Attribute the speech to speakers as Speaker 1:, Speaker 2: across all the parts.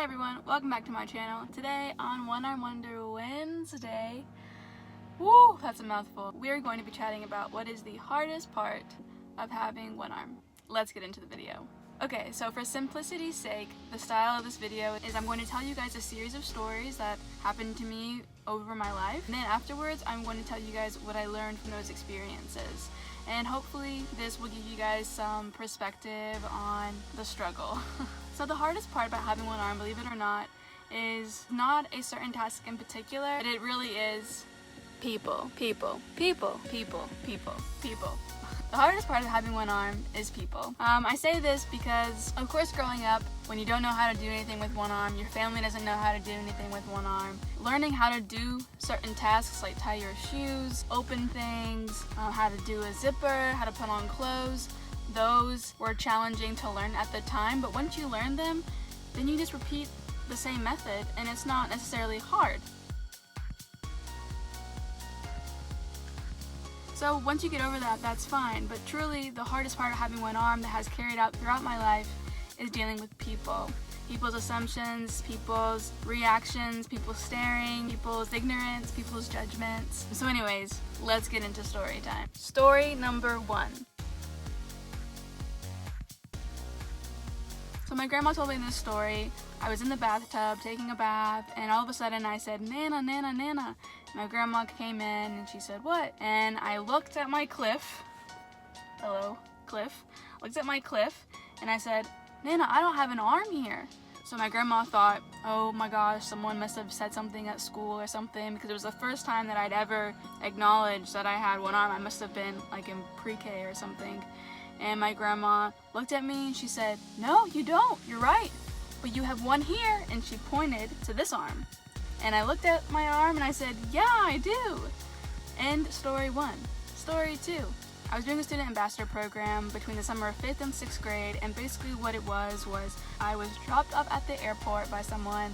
Speaker 1: Hi everyone, welcome back to my channel. Today on One Arm Wonder Wednesday, woo, that's a mouthful. We are going to be chatting about what is the hardest part of having one arm. Let's get into the video. Okay, so for simplicity's sake, the style of this video is I'm going to tell you guys a series of stories that happened to me over my life, and then afterwards I'm going to tell you guys what I learned from those experiences. And hopefully this will give you guys some perspective on the struggle. So the hardest part about having one arm, believe it or not, is not a certain task in particular, but it really is people. The hardest part of having one arm is people. I say this because, of course, growing up, when you don't know how to do anything with one arm, your family doesn't know how to do anything with one arm, learning how to do certain tasks like tie your shoes, open things, how to do a zipper, how to put on clothes, those were challenging to learn at the time, but once you learn them, then you just repeat the same method, and it's not necessarily hard. So once you get over that, that's fine, but truly the hardest part of having one arm that has carried out throughout my life is dealing with people. People's assumptions, people's reactions, people's staring, people's ignorance, people's judgments. So anyways, let's get into story time. Story number 1. So my grandma told me this story. I was in the bathtub taking a bath, and all of a sudden I said, "Nana, Nana, Nana." My grandma came in and she said, "What?" And I looked at my cliff. Hello, cliff. Looked at my cliff and I said, "Nana, I don't have an arm here." So my grandma thought, oh my gosh, someone must have said something at school or something, because it was the first time that I'd ever acknowledged that I had one arm. I must have been like in pre-K or something. And my grandma looked at me and she said, "No, you don't. You're right. But you have one here." And she pointed to this arm. And I looked at my arm and I said, "Yeah, I do." End story 1. Story 2. I was doing a student ambassador program between the summer of 5th and 6th grade, and basically what it was I was dropped off at the airport by someone,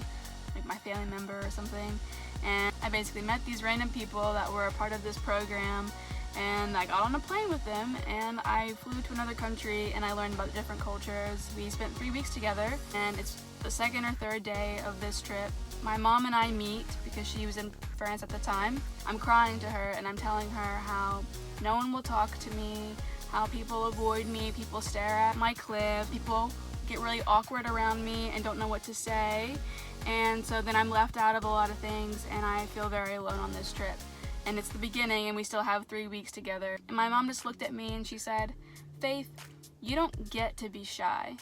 Speaker 1: like my family member or something, and I basically met these random people that were a part of this program, and I got on a plane with them and I flew to another country and I learned about different cultures. We spent 3 weeks together, and it's the second or third day of this trip. My mom and I meet because she was in France at the time. I'm crying to her and I'm telling her how no one will talk to me, how people avoid me, people stare at my cliff, people get really awkward around me and don't know what to say. And so then I'm left out of a lot of things and I feel very alone on this trip. And it's the beginning and we still have 3 weeks together. And my mom just looked at me and she said, "Faith, you don't get to be shy.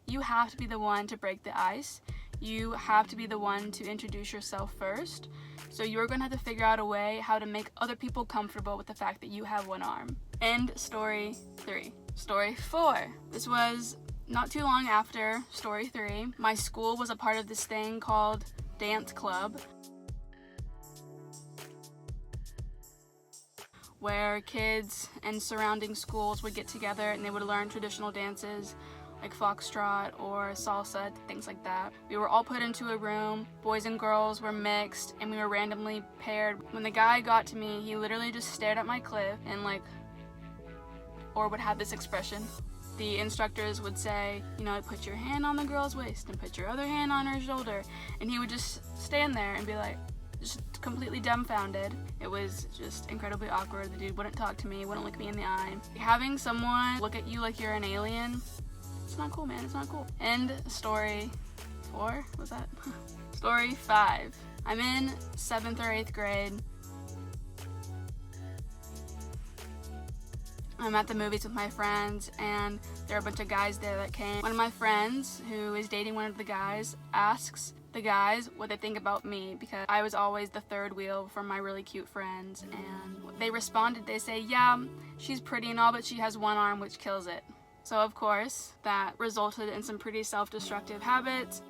Speaker 1: You have to be the one to break the ice. You have to be the one to introduce yourself first. So you're going to have to figure out a way how to make other people comfortable with the fact that you have one arm." End story 3. Story 4. This was not too long after story 3. My school was a part of this thing called dance club, where kids and surrounding schools would get together and they would learn traditional dances like foxtrot or salsa, things like that. We were all put into a room, boys and girls were mixed, and we were randomly paired. When the guy got to me, he literally just stared at my cliff and or would have this expression. The instructors would say, put your hand on the girl's waist and put your other hand on her shoulder, and he would just stand there and be like, just completely dumbfounded. It was just incredibly awkward. The dude wouldn't talk to me, wouldn't look me in the eye. Having someone look at you like you're an alien, it's not cool, man, it's not cool. End story 4, was that? Story 5. I'm in 7th or 8th grade. I'm at the movies with my friends, and there are a bunch of guys there that came. One of my friends, who is dating one of the guys, asks the guys what they think about me, because I was always the third wheel for my really cute friends, and they responded. They say, "Yeah, she's pretty and all, but she has one arm, which kills it." So of course, that resulted in some pretty self-destructive habits,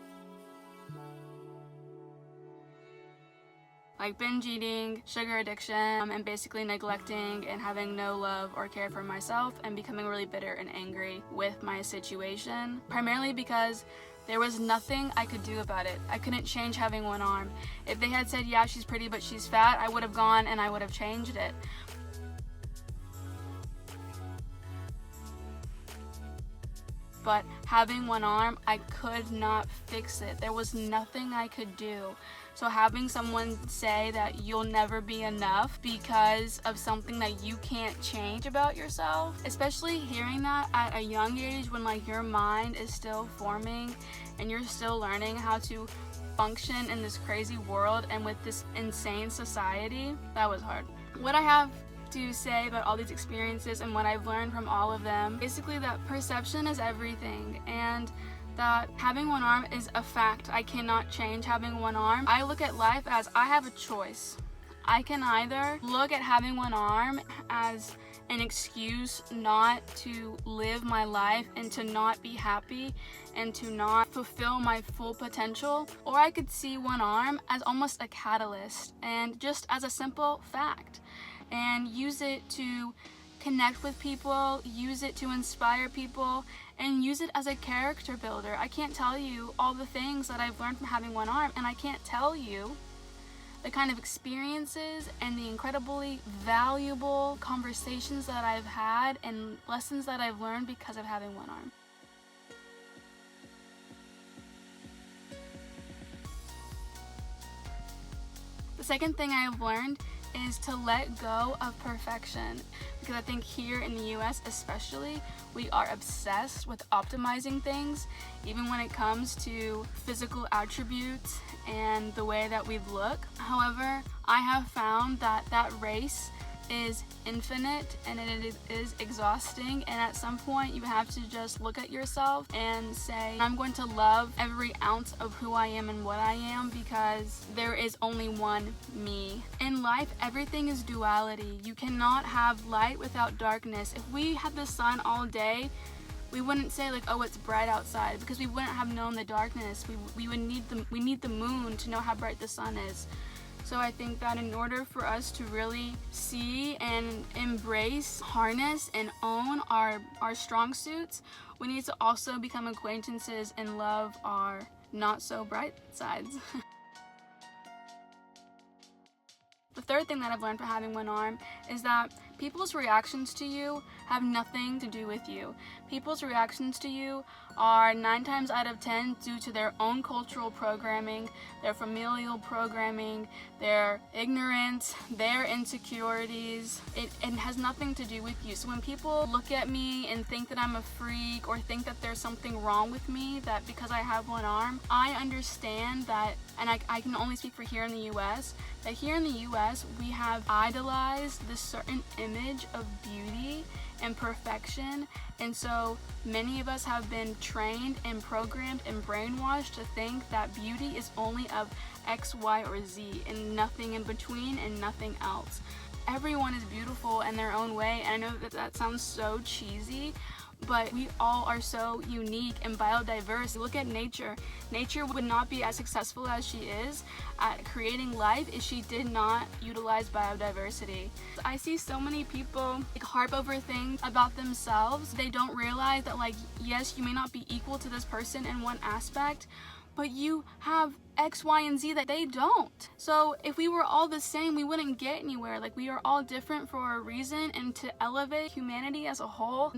Speaker 1: like binge eating, sugar addiction, and basically neglecting and having no love or care for myself, and becoming really bitter and angry with my situation, primarily because there was nothing I could do about it. I couldn't change having one arm. If they had said, "Yeah, she's pretty but she's fat," I would have gone and I would have changed it. but having one arm, I could not fix it. There was nothing I could do. So having someone say that you'll never be enough because of something that you can't change about yourself, especially hearing that at a young age when like your mind is still forming and you're still learning how to function in this crazy world and with this insane society, that was hard. What I have to say about all these experiences and what I've learned from all of them, basically that perception is everything, and that having one arm is a fact. I cannot change having one arm. I look at life as I have a choice. I can either look at having one arm as an excuse not to live my life and to not be happy and to not fulfill my full potential, or I could see one arm as almost a catalyst and just as a simple fact and use it to connect with people, use it to inspire people, and use it as a character builder. I can't tell you all the things that I've learned from having one arm, and I can't tell you the kind of experiences and the incredibly valuable conversations that I've had and lessons that I've learned because of having one arm. The second thing I've learned is to let go of perfection, because I think here in the US especially, we are obsessed with optimizing things, even when it comes to physical attributes and the way that we look. However, I have found that that race is infinite and it is exhausting, and at some point you have to just look at yourself and say, I'm going to love every ounce of who I am and what I am, because there is only one me. In life, everything is duality. You cannot have light without darkness. If we had the sun all day, we wouldn't say like, oh, it's bright outside, because we wouldn't have known the darkness. We need the moon to know how bright the sun is. So I think that in order for us to really see and embrace, harness, and own our strong suits, we need to also become acquaintances and love our not so bright sides. The third thing that I've learned from having one arm is that people's reactions to you have nothing to do with you. People's reactions to you are 9 times out of 10 due to their own cultural programming, their familial programming, their ignorance, their insecurities. It has nothing to do with you. So when people look at me and think that I'm a freak or think that there's something wrong with me, that because I have one arm, I understand that, and I can only speak for here in the US, that here in the US we have idolized this certain image of beauty and perfection, and so many of us have been trained and programmed and brainwashed to think that beauty is only of X, Y, or Z and nothing in between and nothing else. Everyone is beautiful in their own way, and I know that sounds so cheesy, but we all are so unique and biodiverse. Look at nature. Nature would not be as successful as she is at creating life if she did not utilize biodiversity. I see so many people like harp over things about themselves. They don't realize that, like, yes, you may not be equal to this person in one aspect, but you have X, Y, and Z that they don't. So if we were all the same, we wouldn't get anywhere. Like, we are all different for a reason, and to elevate humanity as a whole,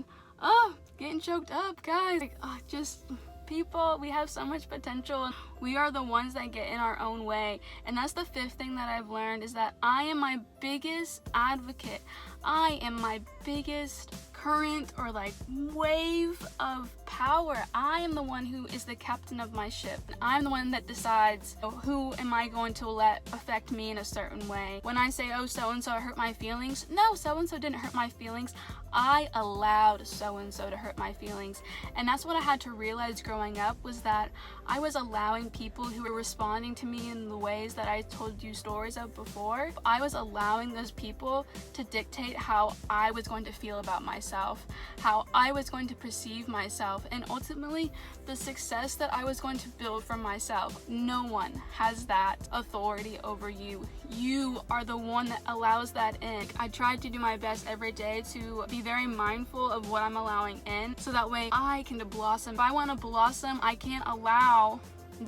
Speaker 1: getting choked up, guys. Like, just people, we have so much potential. We are the ones that get in our own way. And that's the fifth thing that I've learned, is that I am my biggest advocate. I am my biggest current or like wave of power. I am the one who is the captain of my ship. I'm the one that decides who am I going to let affect me in a certain way. When I say, oh, so-and-so hurt my feelings, no, so-and-so didn't hurt my feelings. I allowed so-and-so to hurt my feelings. And that's what I had to realize growing up, was that I was allowing people who were responding to me in the ways that I told you stories of before. I was allowing those people to dictate how I was going to feel about myself, how I was going to perceive myself, and ultimately the success that I was going to build for myself. No one has that authority over you. You are the one that allows that in. I tried to do my best every day to be very mindful of what I'm allowing in, so that way I can blossom. If I want to blossom, I can't allow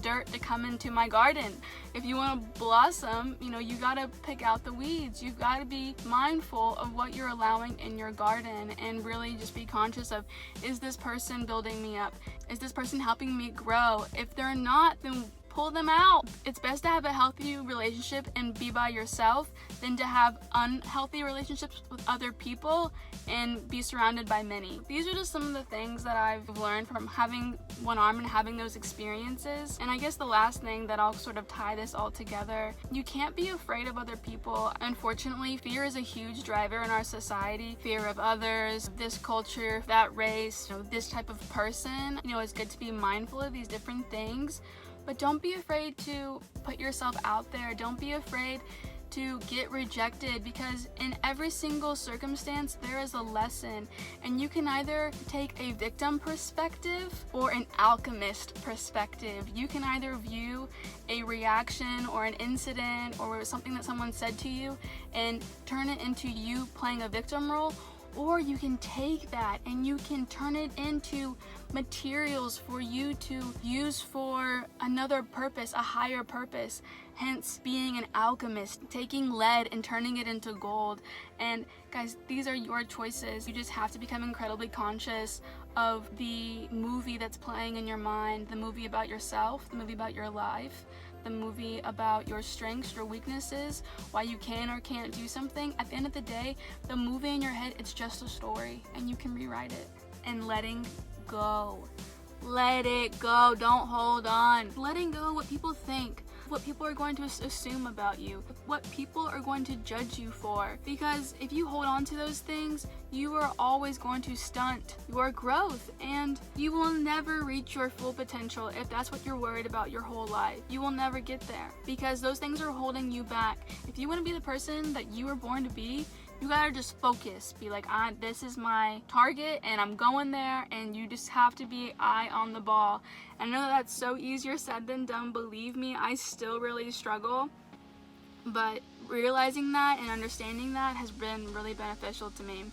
Speaker 1: dirt to come into my garden. If you want to blossom, you gotta pick out the weeds. You've got to be mindful of what you're allowing in your garden, and really just be conscious of, is this person building me up? Is this person helping me grow? If they're not, then pull them out. It's best to have a healthy relationship and be by yourself than to have unhealthy relationships with other people and be surrounded by many. These are just some of the things that I've learned from having one arm and having those experiences. And I guess the last thing that I'll sort of tie this all together, you can't be afraid of other people. Unfortunately, fear is a huge driver in our society. Fear of others, this culture, that race, this type of person. It's good to be mindful of these different things. But don't be afraid to put yourself out there. Don't be afraid to get rejected, because in every single circumstance there is a lesson, and you can either take a victim perspective or an alchemist perspective. You can either view a reaction or an incident or something that someone said to you and turn it into you playing a victim role, or you can take that and you can turn it into materials for you to use for another purpose, a higher purpose. Hence being an alchemist, taking lead and turning it into gold. And guys, these are your choices. You just have to become incredibly conscious of the movie that's playing in your mind, the movie about yourself, the movie about your life, the movie about your strengths, your weaknesses, why you can or can't do something. At the end of the day, the movie in your head, it's just a story, and you can rewrite it. And letting go. Let it go. Don't hold on. Letting go of what people think, what people are going to assume about you, what people are going to judge you for. Because if you hold on to those things, you are always going to stunt your growth, and you will never reach your full potential if that's what you're worried about your whole life. You will never get there because those things are holding you back. If you want to be the person that you were born to be, you gotta just focus. Be like, this is my target and I'm going there, and you just have to be eye on the ball. I know that's so easier said than done. Believe me, I still really struggle. But realizing that and understanding that has been really beneficial to me.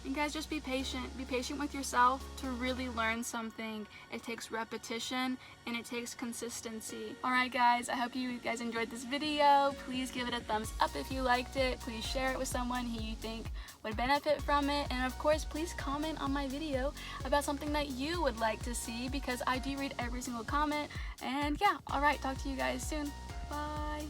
Speaker 1: And guys, just be patient. Be patient with yourself to really learn something. It takes repetition and it takes consistency. Alright guys, I hope you guys enjoyed this video. Please give it a thumbs up if you liked it. Please share it with someone who you think would benefit from it. And of course, please comment on my video about something that you would like to see, because I do read every single comment. And yeah, alright, talk to you guys soon. Bye.